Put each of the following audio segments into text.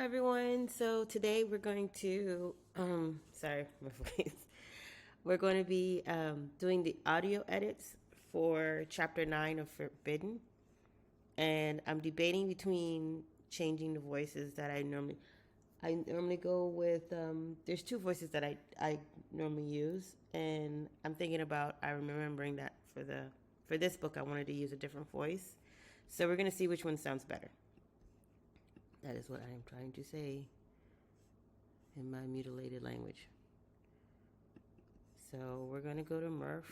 everyone. So today we're going to, sorry, my voice. We're going to be doing the audio edits for Chapter 9 of Forbidden. And I'm debating between changing the voices that I normally go with. There's two voices that I normally use. And I'm thinking about, I'm remembering that for this book, I wanted to use a different voice. So we're going to see which one sounds better. That is what I am trying to say in my mutilated language. So we're going to go to Murf.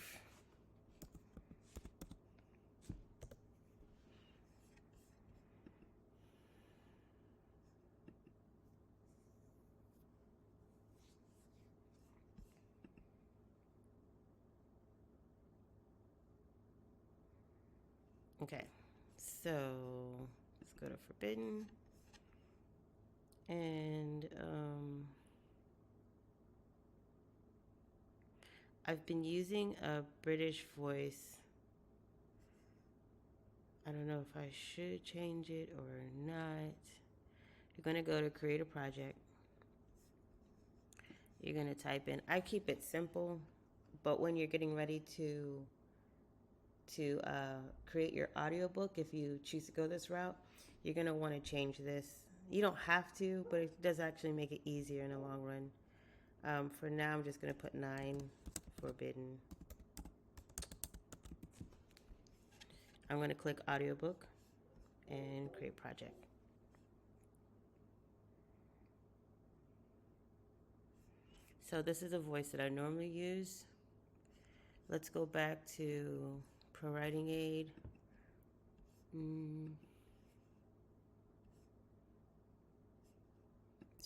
Okay, so let's go to Forbidden. And I've been using a British voice. I don't know if I should change it or not. You're going to go to create a project. You're going to type in, I keep it simple, but when you're getting ready to create your audiobook, if you choose to go this route, you're going to want to change this. You don't have to, but it does actually make it easier in the long run. For now, I'm just going to put 9 Forbidden. I'm going to click audiobook and create project. So this is a voice that I normally use. Let's go back to Pro Writing Aid.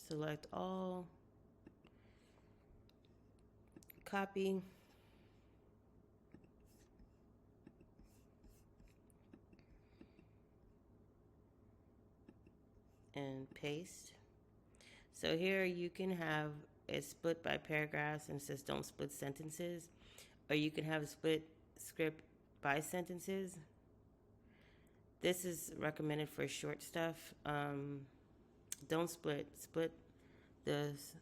Select all. Copy. And paste. So here you can have it split by paragraphs and it says don't split sentences. Or you can have a split script by sentences. This is recommended for short stuff. Don't split. Split this.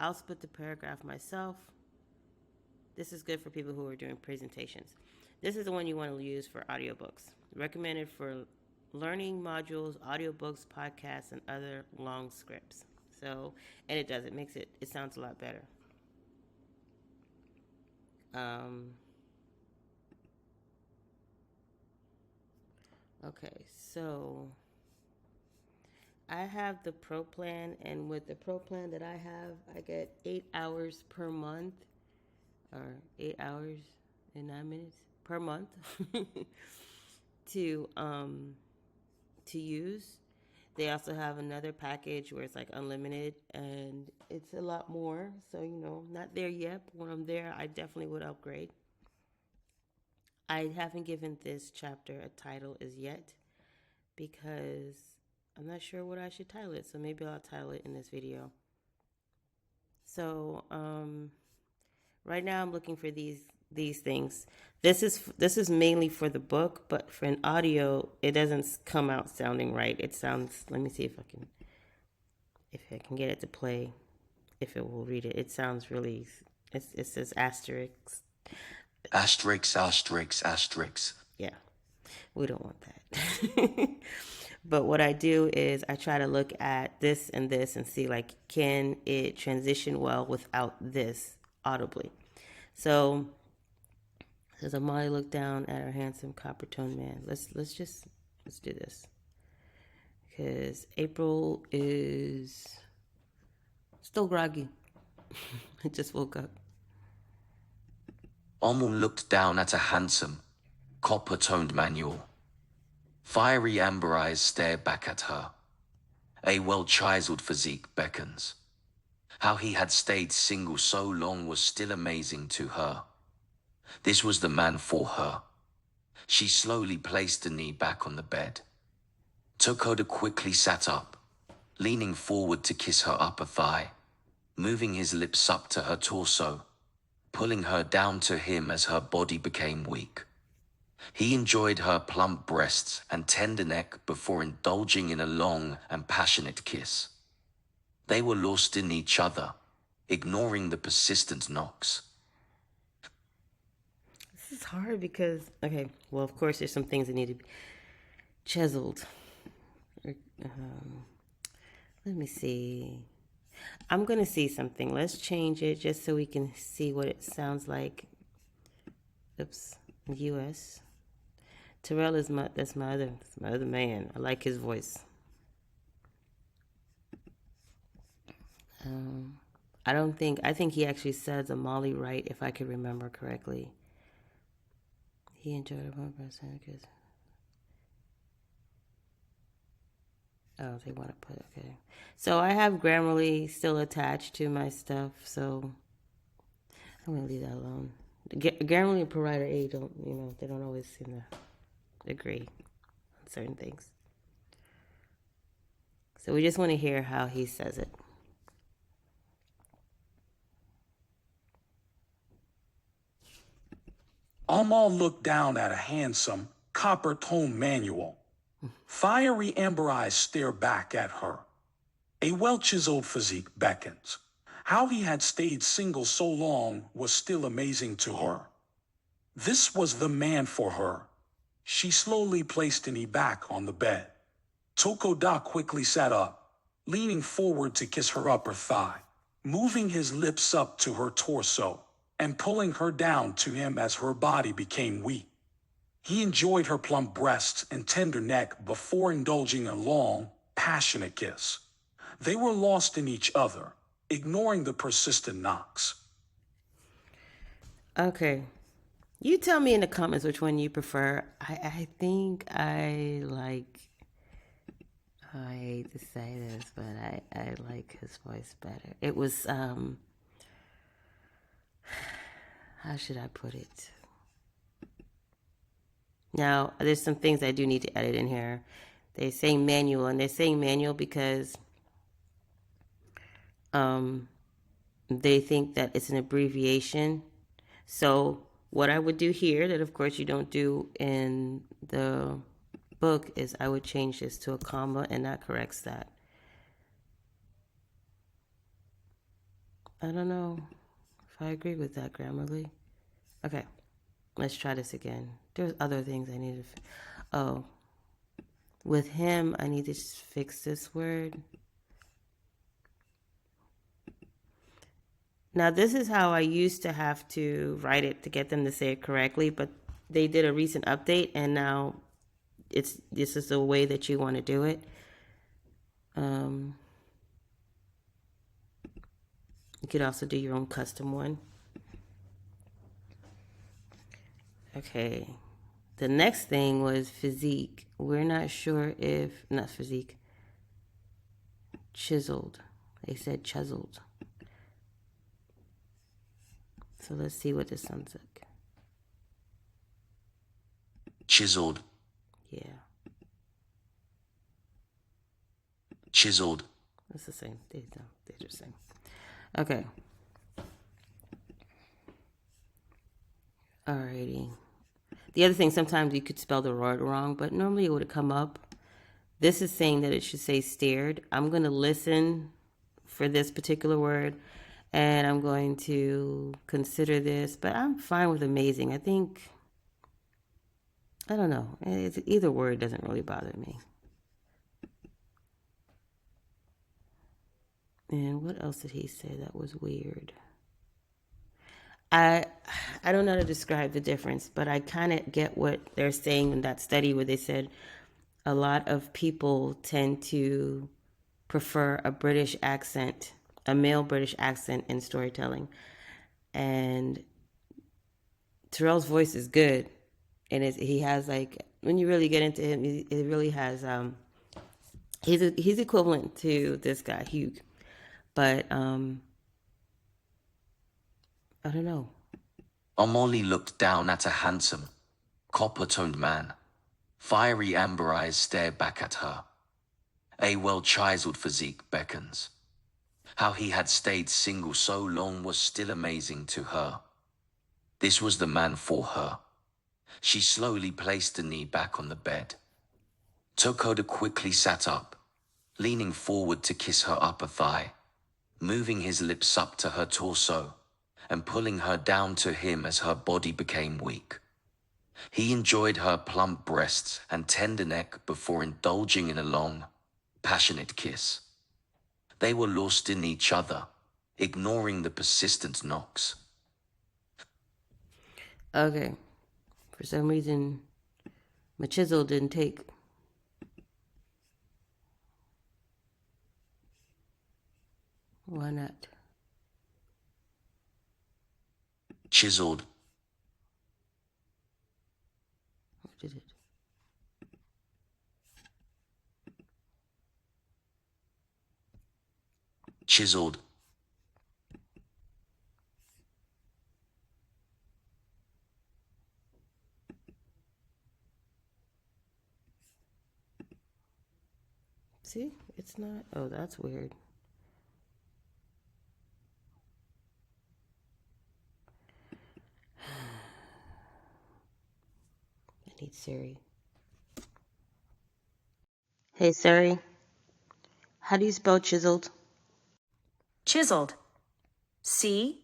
I'll split the paragraph myself. This is good for people who are doing presentations. This is the one you want to use for audiobooks. Recommended for learning modules, audiobooks, podcasts, and other long scripts. So, and it does. It makes it sounds a lot better. Okay, so I have the Pro plan, and with the Pro plan that I have, I get 8 hours per month, or 8 hours and 9 minutes per month to use. They also have another package where it's like unlimited, and it's a lot more. So not there yet. But when I'm there, I definitely would upgrade. I haven't given this chapter a title as yet because I'm not sure what I should title it. So maybe I'll title it in this video. So right now I'm looking for these things. This is mainly for the book, but for an audio, it doesn't come out sounding right. It sounds. Let me see if I can get it to play. If it will read it, it sounds really. It says asterisk. Asterisk, asterisk, asterisk. Yeah, we don't want that. But what I do is I try to look at this and this and see like, can it transition well without this audibly? So as Amali looked down at our handsome copper toned man, let's do this. Because April is still groggy. I just woke up. Ommel looked down at a handsome, copper-toned manual. Fiery amber eyes stared back at her. A well-chiseled physique beckons. How he had stayed single so long was still amazing to her. This was the man for her. She slowly placed the knee back on the bed. Tokoda quickly sat up, leaning forward to kiss her upper thigh, moving his lips up to her torso, pulling her down to him as her body became weak. He enjoyed her plump breasts and tender neck before indulging in a long and passionate kiss. They were lost in each other, ignoring the persistent knocks. This is hard because, okay, well, of course, there's some things that need to be chiseled. Um, Let me see. I'm going to see something. Let's change it just so we can see what it sounds like. Oops. U.S. Terrell is that's my other man. I like his voice. I think he actually says a Molly right, if I could remember correctly. He enjoyed a 1% because. Oh, they want to put, okay. So I have Grammarly still attached to my stuff, so I'm going to leave that alone. Grammarly and Provider A they don't always seem to agree on certain things. So we just want to hear how he says it. Amal looked down at a handsome, copper-toned manual. Fiery amber eyes stare back at her. A well-chiseled physique beckons. How he had stayed single so long was still amazing to her. This was the man for her. She slowly placed Annie back on the bed. Tokoda quickly sat up, leaning forward to kiss her upper thigh, moving his lips up to her torso and pulling her down to him as her body became weak. He enjoyed her plump breasts and tender neck before indulging a long, passionate kiss. They were lost in each other, ignoring the persistent knocks. Okay. You tell me in the comments which one you prefer. I think I hate to say this, but I like his voice better. It was, how should I put it? Now, there's some things I do need to edit in here. They're saying manual, and they're saying manual because they think that it's an abbreviation. So what I would do here, that of course you don't do in the book, is I would change this to a comma, and that corrects that. I don't know if I agree with that, Grammarly. Okay, let's try this again. There's other things I need to. Oh, with him, I need to fix this word. Now, this is how I used to have to write it to get them to say it correctly, but they did a recent update, and now this is the way that you want to do it. You could also do your own custom one. Okay. The next thing was physique. We're not sure if, not physique, chiseled. They said chiseled. So let's see what this sounds like. Chiseled. Yeah. Chiseled. It's the same. They're the same. Okay. Alrighty. The other thing, sometimes you could spell the word wrong, but normally it would come up. This is saying that it should say stared. I'm going to listen for this particular word, and I'm going to consider this, but I'm fine with amazing. I think, I don't know. Either word doesn't really bother me. And what else did he say that was weird? I don't know how to describe the difference, but I kind of get what they're saying in that study where they said a lot of people tend to prefer a British accent, a male British accent in storytelling. And Terrell's voice is good. And he has, like, when you really get into him, it really has, he's equivalent to this guy, Hugh. But, I don't know. Omoli looked down at a handsome, copper-toned man. Fiery amber eyes stared back at her. A well-chiseled physique beckons. How he had stayed single so long was still amazing to her. This was the man for her. She slowly placed Annie back on the bed. Tokoda quickly sat up, leaning forward to kiss her upper thigh, moving his lips up to her torso and pulling her down to him as her body became weak. He enjoyed her plump breasts and tender neck before indulging in a long, passionate kiss. They were lost in each other, ignoring the persistent knocks. Okay. For some reason, my chisel didn't take. Why not? Chiseled. Or did it? Chiseled. See? It's not. Oh, that's weird. I need Siri. Hey, Siri. How do you spell chiseled? Chiseled. CHISELED.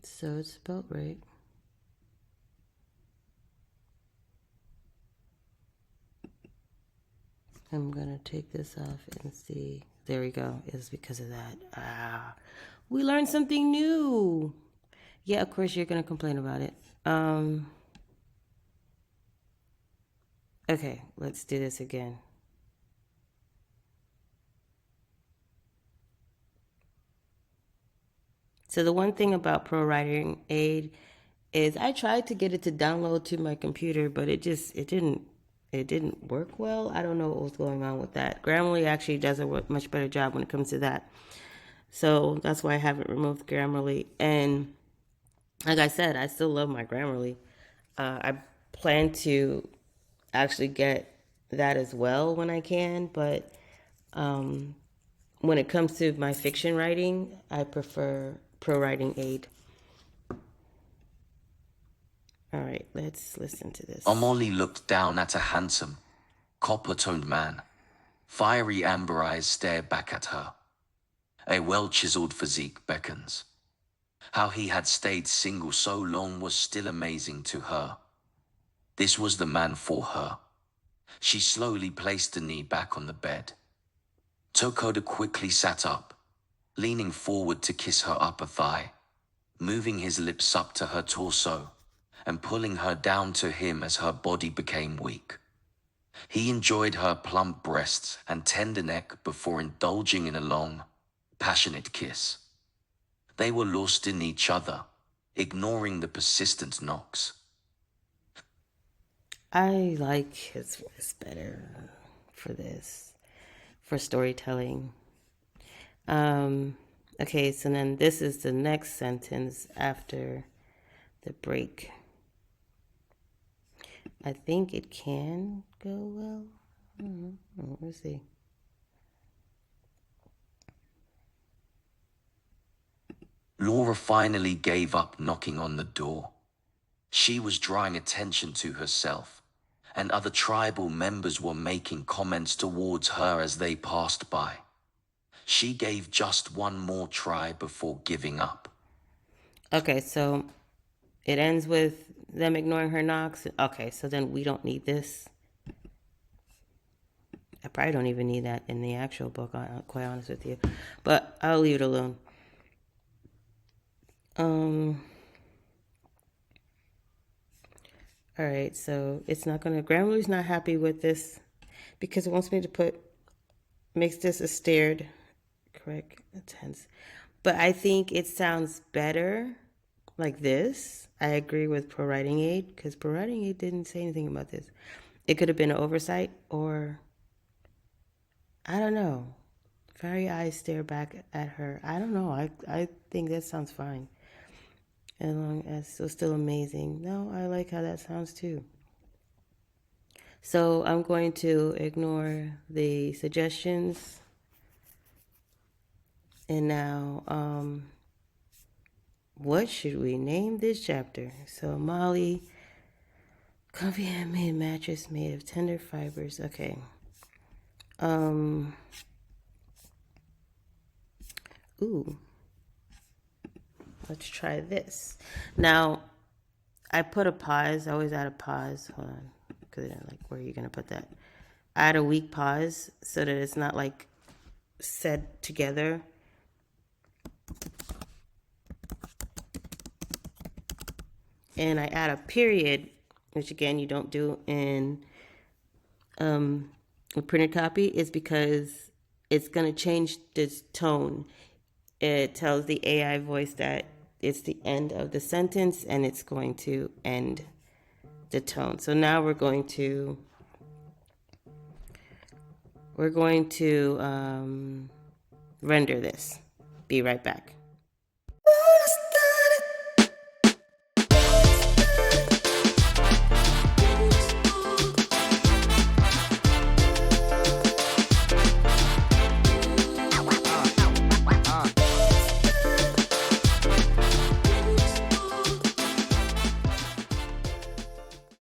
So it's spelled right. I'm gonna take this off and see. There we go. It's because of that. We learned something new. Yeah, of course you're gonna complain about it. Okay, let's do this again. So the one thing about Pro Writing Aid is I tried to get it to download to my computer, but it didn't work well. I don't know what was going on with that. Grammarly actually does a much better job when it comes to that. So that's why I haven't removed Grammarly. And like I said, I still love my Grammarly. I plan to actually get that as well when I can, but when it comes to my fiction writing, I prefer Pro Writing Aid. All right, let's listen to this. Amoli looked down at a handsome, copper-toned man. Fiery amber eyes stare back at her. A well-chiseled physique beckons. How he had stayed single so long was still amazing to her. This was the man for her. She slowly placed the knee back on the bed. Tokoda quickly sat up, leaning forward to kiss her upper thigh, moving his lips up to her torso and pulling her down to him as her body became weak. He enjoyed her plump breasts and tender neck before indulging in a long, passionate kiss. They were lost in each other, ignoring the persistent knocks. I like his voice better for this, for storytelling. Okay, so then this is the next sentence after the break. I think it can go well. We'll see. Laura finally gave up knocking on the door. She was drawing attention to herself, and other tribal members were making comments towards her as they passed by. She gave just one more try before giving up. Okay, so it ends with them ignoring her knocks. Okay, so then we don't need this. I probably don't even need that in the actual book, I'm quite honest with you. But I'll leave it alone. All right, so it's not gonna. Grammarly's not happy with this because it wants me to makes this a stared, correct tense. But I think it sounds better like this. I agree with Pro Writing Aid because Pro Writing Aid didn't say anything about this. It could have been an oversight, or I don't know. Fiery eyes stare back at her. I don't know. I think that sounds fine. As long as it's still amazing. No, I like how that sounds too. So I'm going to ignore the suggestions. And now What should we name this chapter? So Molly, comfy handmade mattress made of tender fibers. Okay. Ooh. Let's try this. Now, I put a pause. I always add a pause. Hold on. Because like, where are you going to put that? I add a weak pause so that it's not like said together. And I add a period, which again you don't do in a printed copy, is because it's going to change this tone. It tells the AI voice that it's the end of the sentence and it's going to end the tone. So now we're going to render this. Be right back.